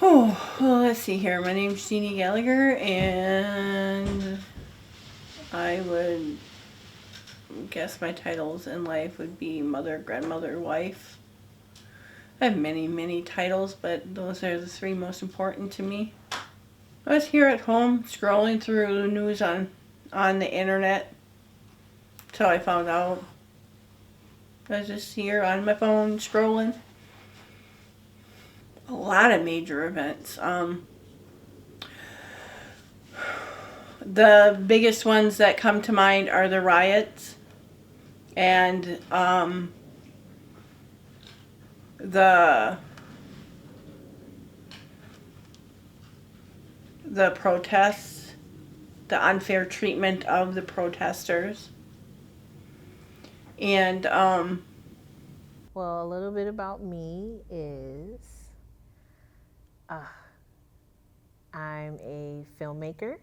Oh, well, let's see here. My name's Jeannie Gallagher, and I would guess my titles in life would be mother, grandmother, wife. I have many, many titles, but those are the three most important to me. I was here at home scrolling through the news on the internet till I found out. I was just here on my phone scrolling. A lot of major events. The biggest ones that come to mind are the riots and the protests, the unfair treatment of the protesters, and Well, a little bit about me is uh, I'm a filmmaker.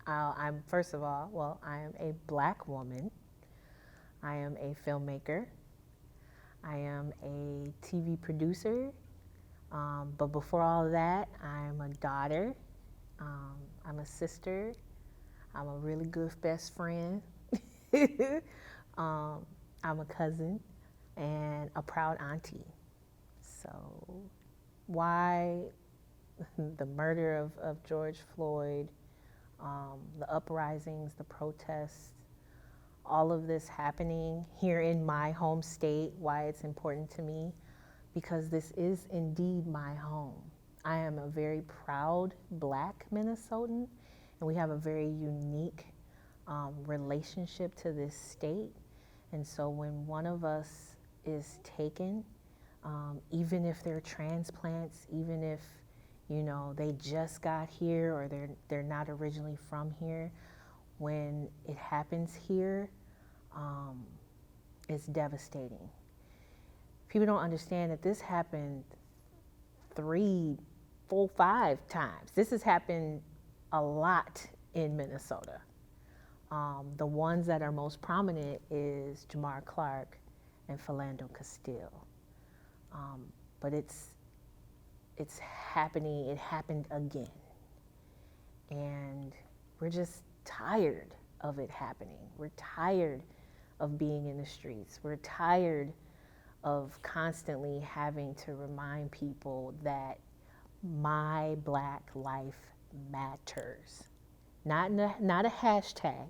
I'm first of all, well, I am a black woman. I am a filmmaker. I am a TV producer. But before all of that, I'm a daughter. I'm a sister. I'm a really good best friend. um, I'm a cousin and a proud auntie. So, why the murder of George Floyd, the uprisings, the protests, all of this happening here in my home state, why it's important to me? Because this is indeed my home. I am a very proud black Minnesotan, and we have a very unique relationship to this state. And so when one of us is taken, even if they're transplants, even if they just got here or they're not originally from here, when it happens here, um, it's devastating. People don't understand that this happened 3, 4, 5 times. This has happened a lot in Minnesota. The ones that are most prominent is Jamar Clark and Philando Castile. Um, but it's happening. It happened again, and we're just tired of it happening. We're tired of being in the streets. We're tired of constantly having to remind people that my black life matters. Not a hashtag,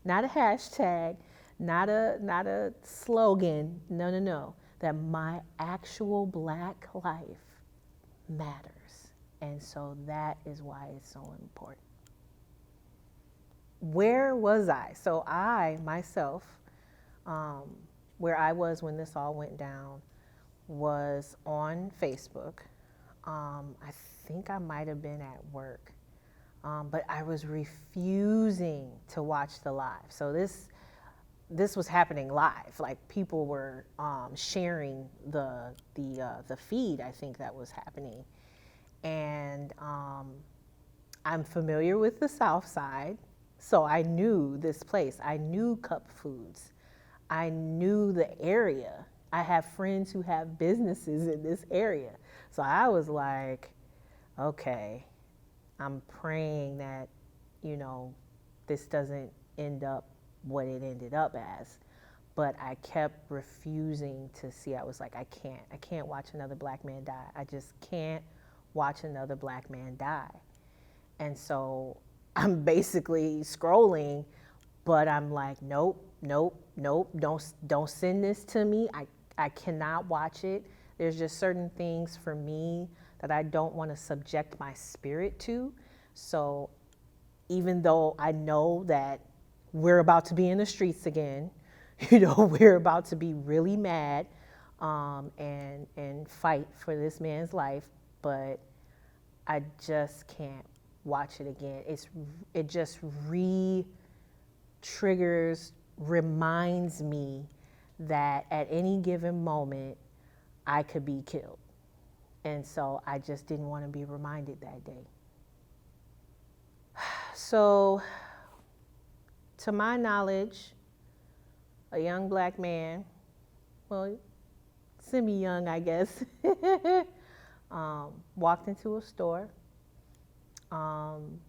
not a hashtag, not a slogan. No, no, no. That my actual black life matters, and so that is why it's so important. Where was I? So I myself, um, where I was when this all went down, was on Facebook. I think I might have been at work, but I was refusing to watch the live. So this was happening live. Like people were sharing the feed. I think that was happening, and I'm familiar with the South Side, so I knew this place. I knew Cup Foods. I knew the area. I have friends who have businesses in this area. So I was like, okay, I'm praying that, you know, this doesn't end up what it ended up as. But I kept refusing to see. I was like, I can't watch another black man die. I just can't watch another black man die. And so I'm basically scrolling, but I'm like, nope, nope, nope, don't send this to me. I cannot watch it. There's just certain things for me that I don't want to subject my spirit to. So even though I know that we're about to be in the streets again, we're about to be really mad and fight for this man's life, but I just can't watch it again. It just triggers, reminds me that at any given moment I could be killed. And so I just didn't want to be reminded that day. So, to my knowledge, a young black man, well, semi young, I guess, walked into a store, um,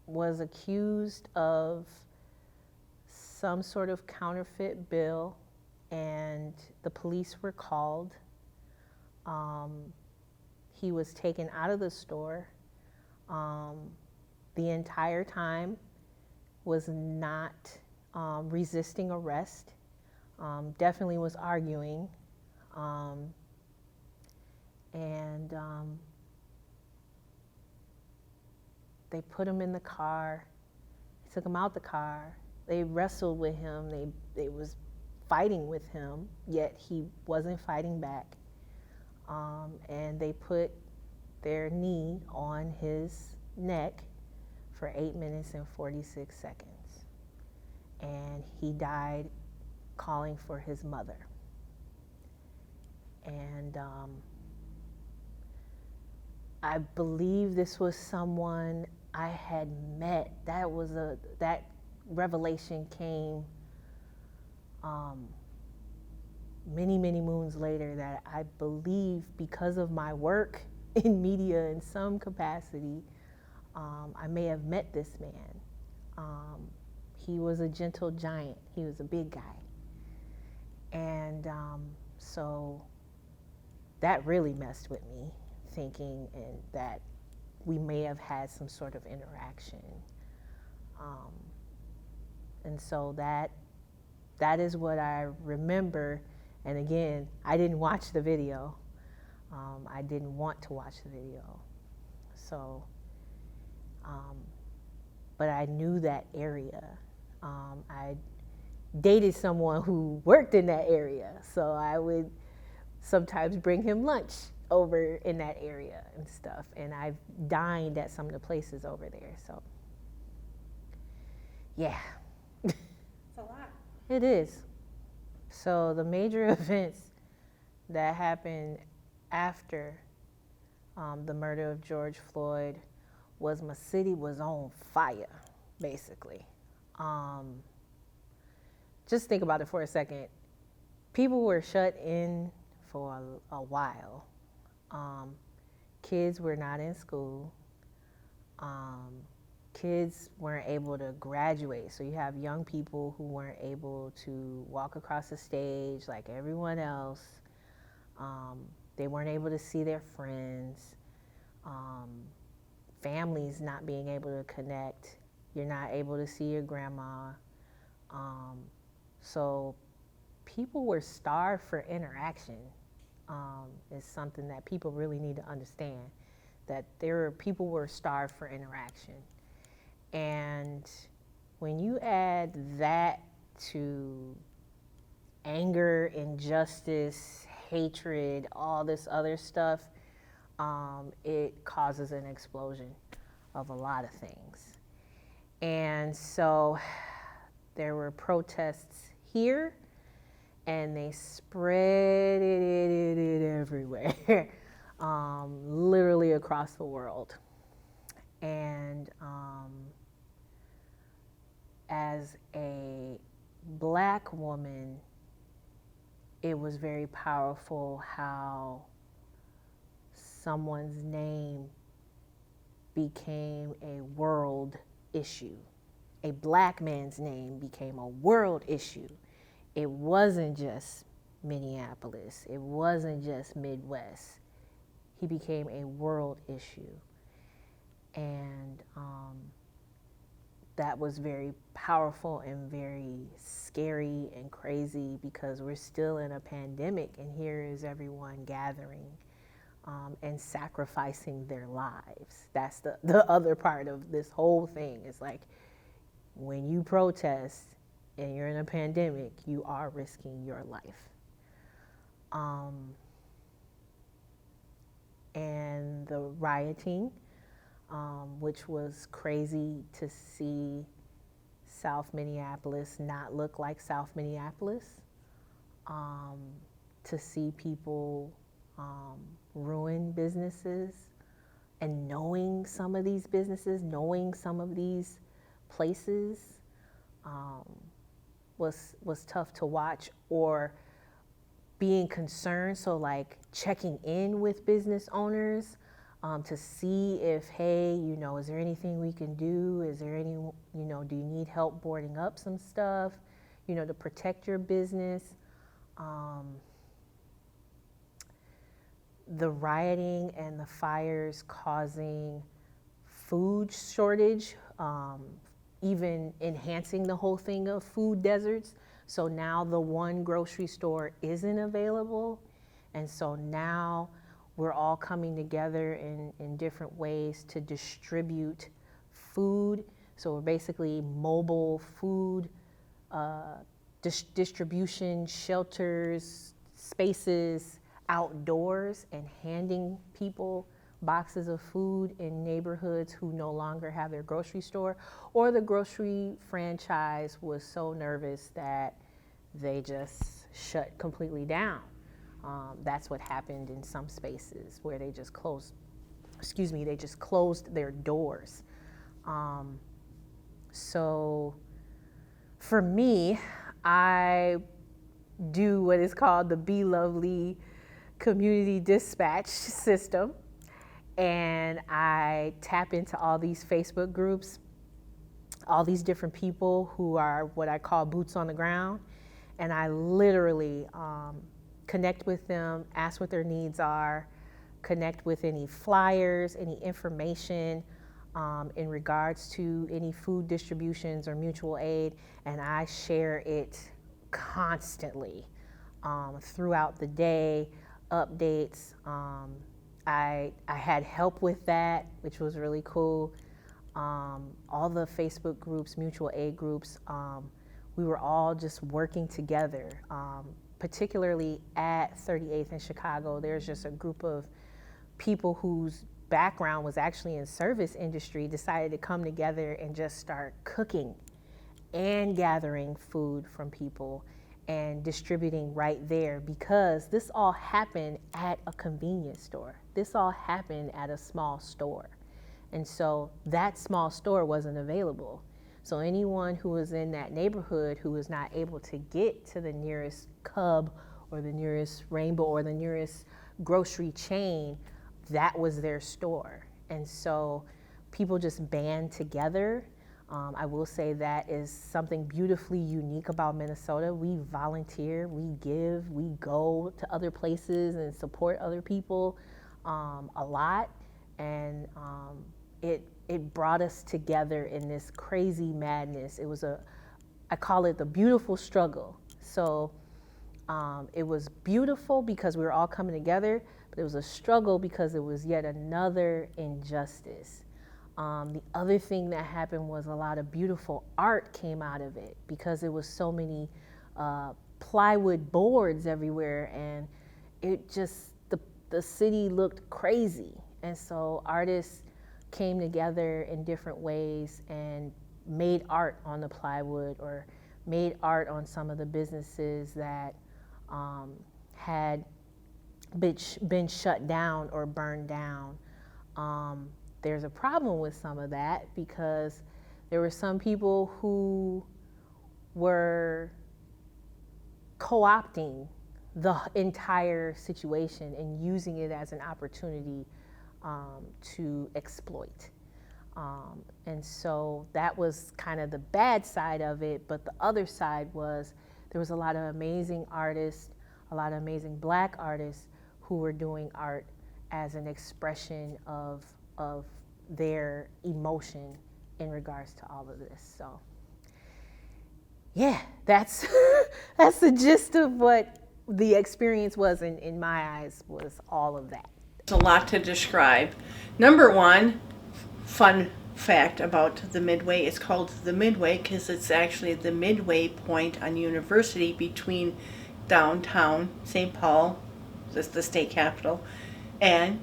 was accused of some sort of counterfeit bill, and the police were called. He was taken out of the store. The entire time was not resisting arrest, definitely was arguing, and they put him in the car, took him out the car, they wrestled with him, they was fighting with him, yet he wasn't fighting back, and they put their knee on his neck for 8 minutes and 46 seconds. And he died calling for his mother. And I believe this was someone I had met. That revelation came many, many moons later, that I believe because of my work in media in some capacity, I may have met this man. He was a gentle giant. He was a big guy. And so that really messed with me, thinking that we may have had some sort of interaction. And so that is what I remember. And again, I didn't watch the video. I didn't want to watch the video. So, but I knew that area. I dated someone who worked in that area, so I would sometimes bring him lunch over in that area and stuff. And I've dined at some of the places over there, so yeah. It's a lot. It is. So the major events that happened after the murder of George Floyd was my city was on fire, basically. Just think about it for a second. People were shut in for a while. Kids were not in school. Kids weren't able to graduate. So you have young people who weren't able to walk across the stage like everyone else. They weren't able to see their friends. Families not being able to connect. You're not able to see your grandma. So people were starved for interaction. Is something that people really need to understand, that people were starved for interaction. And when you add that to anger, injustice, hatred, all this other stuff, it causes an explosion of a lot of things. And so there were protests here, and they spread it everywhere, literally across the world. And as a Black woman, it was very powerful how someone's name became a world issue. A Black man's name became a world issue. It wasn't just Minneapolis. It wasn't just Midwest. He became a world issue. And that was very powerful and very scary and crazy, because we're still in a pandemic, and here is everyone gathering and sacrificing their lives. That's the other part of this whole thing. It's like, when you protest and you're in a pandemic, you are risking your life. And the rioting, which was crazy to see South Minneapolis not look like South Minneapolis, to see people ruin businesses, and knowing some of these businesses, knowing some of these places, was tough to watch, or being concerned, so like checking in with business owners to see if, hey, is there anything we can do? Is there any, do you need help boarding up some stuff, to protect your business? The rioting and the fires causing food shortage, even enhancing the whole thing of food deserts. So now the one grocery store isn't available. And so now we're all coming together in different ways to distribute food. So we're basically mobile food distribution shelters, spaces outdoors, and handing people boxes of food in neighborhoods who no longer have their grocery store, or the grocery franchise was so nervous that they just shut completely down. That's what happened in some spaces where they just closed their doors. So for me, I do what is called the Be Lovely community dispatch system. And I tap into all these Facebook groups, all these different people who are what I call boots on the ground. And I literally connect with them, ask what their needs are, connect with any flyers, any information in regards to any food distributions or mutual aid. And I share it constantly throughout the day, updates. I had help with that, which was really cool. All the Facebook groups, mutual aid groups, we were all just working together. Particularly at 38th in Chicago, there's just a group of people whose background was actually in service industry decided to come together and just start cooking and gathering food from people and distributing right there, because this all happened at a convenience store. This all happened at a small store. And so that small store wasn't available. So anyone who was in that neighborhood who was not able to get to the nearest Cub or the nearest Rainbow or the nearest grocery chain, that was their store. And so people just band together. I will say that is something beautifully unique about Minnesota. We volunteer, we give, we go to other places and support other people a lot. And it brought us together in this crazy madness. It was I call it the beautiful struggle. So it was beautiful because we were all coming together, but it was a struggle because it was yet another injustice. The other thing that happened was a lot of beautiful art came out of it because it was so many plywood boards everywhere, and it just, the city looked crazy. And so artists came together in different ways and made art on the plywood or made art on some of the businesses that had been shut down or burned down. There's a problem with some of that because there were some people who were co-opting the entire situation and using it as an opportunity to exploit. And so that was kind of the bad side of it, but the other side was there was a lot of amazing artists, a lot of amazing Black artists who were doing art as an expression of their emotion in regards to all of this. So yeah, that's that's the gist of what the experience was in my eyes, was all of that. It's a lot to describe. Number one, fun fact about the Midway, it's called the Midway because it's actually the midway point on University between downtown St. Paul, that's the state capital, and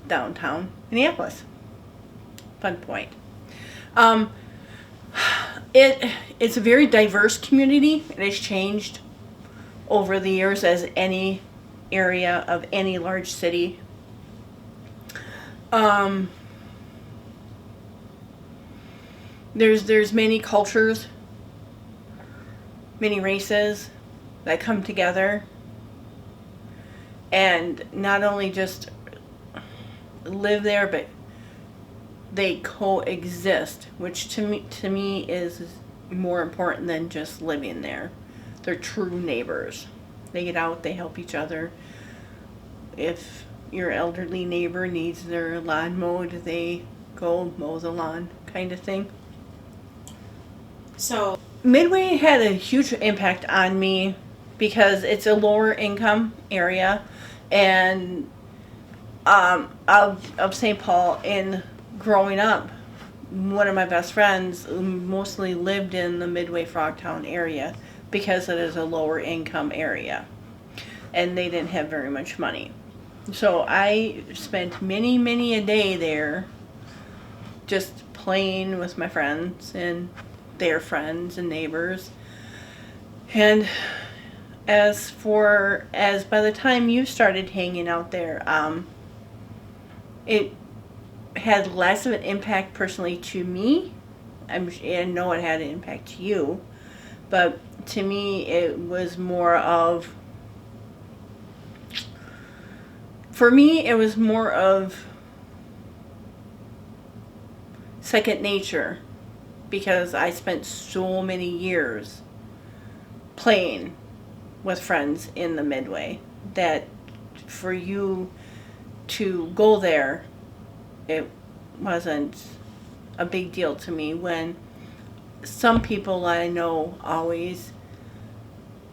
downtown Minneapolis. Fun point. It's a very diverse community. It has changed over the years as any area of any large city. There's many cultures, many races that come together and not only just live there, but they coexist, which to me is more important than just living there. They're true neighbors. They get out, they help each other. If your elderly neighbor needs their lawn mowed, they go mow the lawn, kind of thing. So, Midway had a huge impact on me because it's a lower income area, and of St. Paul. And growing up, one of my best friends mostly lived in the Midway Frogtown area because it is a lower income area, and they didn't have very much money. So I spent many a day there, just playing with my friends and their friends and neighbors. And as by the time you started hanging out there, it had less of an impact personally to me. I know it had an impact to you, but to me it was more of, for me it was more of second nature, because I spent so many years playing with friends in the Midway that for you to go there, it wasn't a big deal to me, when some people I know always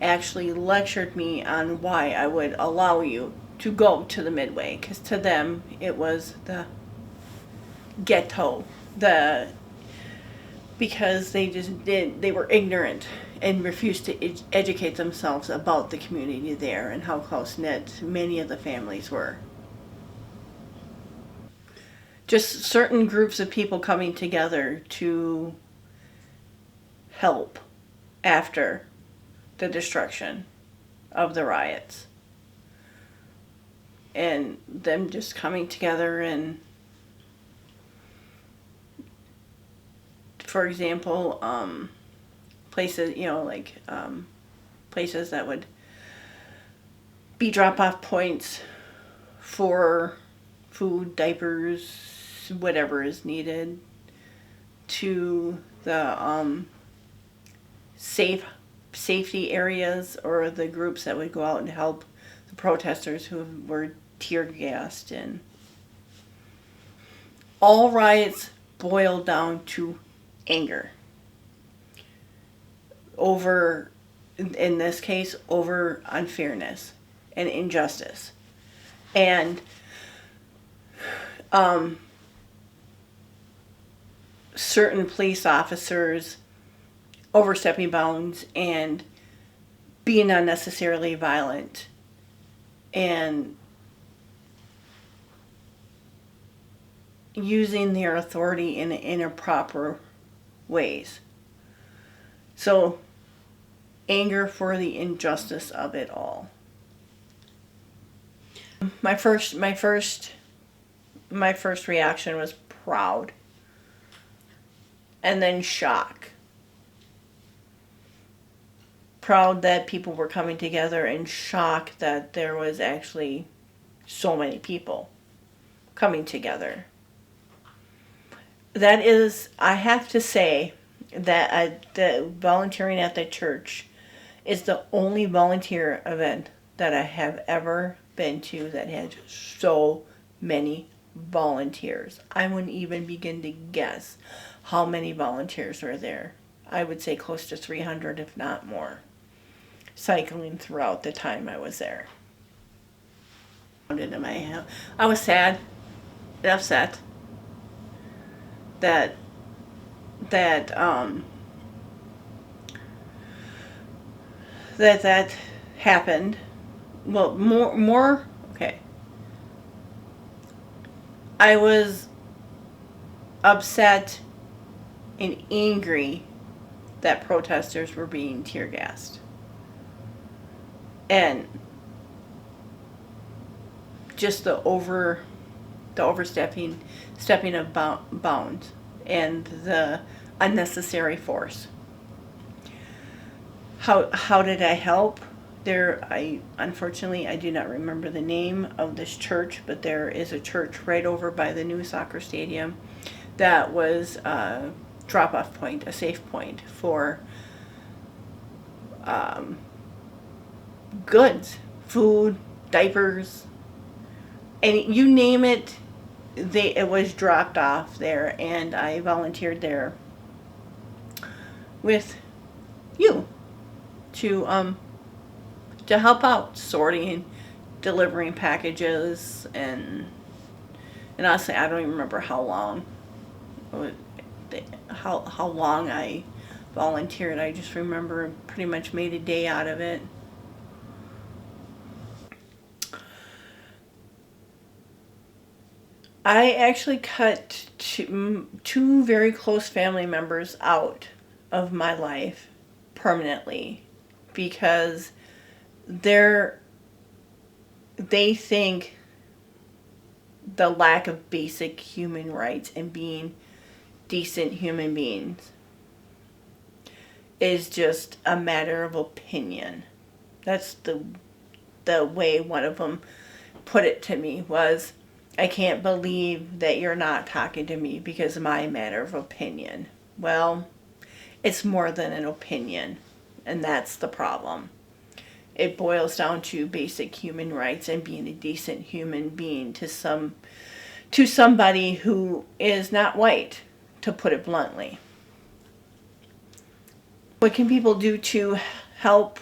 actually lectured me on why I would allow you to go to the Midway, because to them it was the ghetto, because they were ignorant and refused to educate themselves about the community there and how close-knit many of the families were. Just certain groups of people coming together to help after the destruction of the riots. And them just coming together, and for example, places, places that would be drop-off points for food, diapers, whatever is needed, to the safety areas, or the groups that would go out and help the protesters who were tear gassed. And all riots boil down to anger over, in this case, over unfairness and injustice, and certain police officers overstepping bounds and being unnecessarily violent, and using their authority in improper ways. So, anger for the injustice of it all. My first reaction was proud, and then shock. Proud that people were coming together, and shock that there was actually so many people coming together. That is, I have to say that the volunteering at the church is the only volunteer event that I have ever been to that had so many volunteers. I wouldn't even begin to guess how many volunteers were there. I would say close to 300, if not more, cycling throughout the time I was there. I was sad and upset that happened. Well, more okay. I was upset and angry that protesters were being tear gassed, and just the overstepping of bounds, and the unnecessary force. How did I help? Unfortunately, I do not remember the name of this church, but there is a church right over by the new soccer stadium that was a drop-off point, a safe point for goods, food, diapers, and you name it, it was dropped off there, and I volunteered there with you to help out sorting, delivering packages, and honestly, I don't even remember how long how long I volunteered. I just remember pretty much made a day out of it. I actually cut two very close family members out of my life permanently because they think the lack of basic human rights and being decent human beings is just a matter of opinion. That's the way one of them put it to me was, I can't believe that you're not talking to me because of my matter of opinion. Well, it's more than an opinion, and that's the problem. It boils down to basic human rights and being a decent human being to somebody who is not white, to put it bluntly. What can people do to help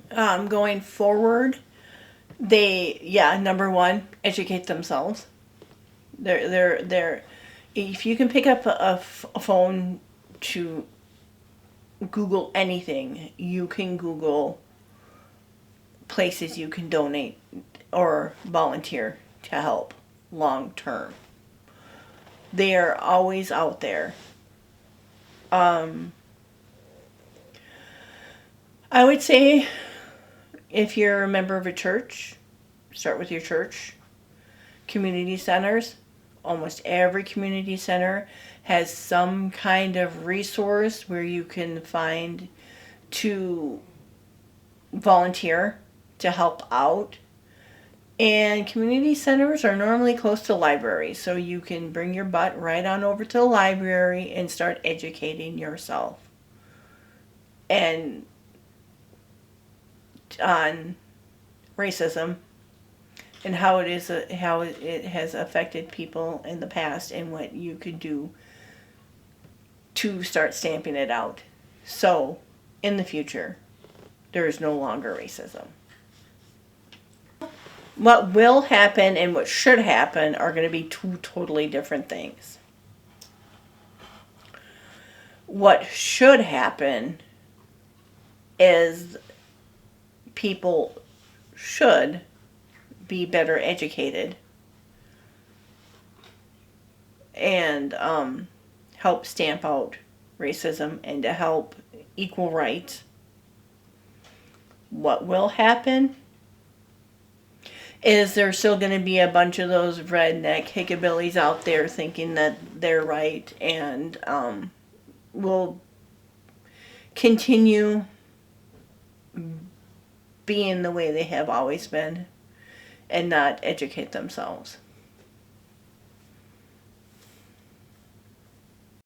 going forward? Number one, educate themselves. If you can pick up a phone to Google anything, you can Google places you can donate or volunteer to help long term. They are always out there. I would say if you're a member of a church, start with your church. Community centers. Almost every community center has some kind of resource where you can find to volunteer to help out. And community centers are normally close to libraries, so you can bring your butt right on over to the library and start educating yourself and on racism and how it has affected people in the past and what you could do to start stamping it out. So, in the future, there is no longer racism. What will happen and what should happen are going to be two totally different things. What should happen is people should be better educated and help stamp out racism and to help equal rights. What will happen is there's still going to be a bunch of those redneck hickabillies out there thinking that they're right and will continue being the way they have always been and not educate themselves.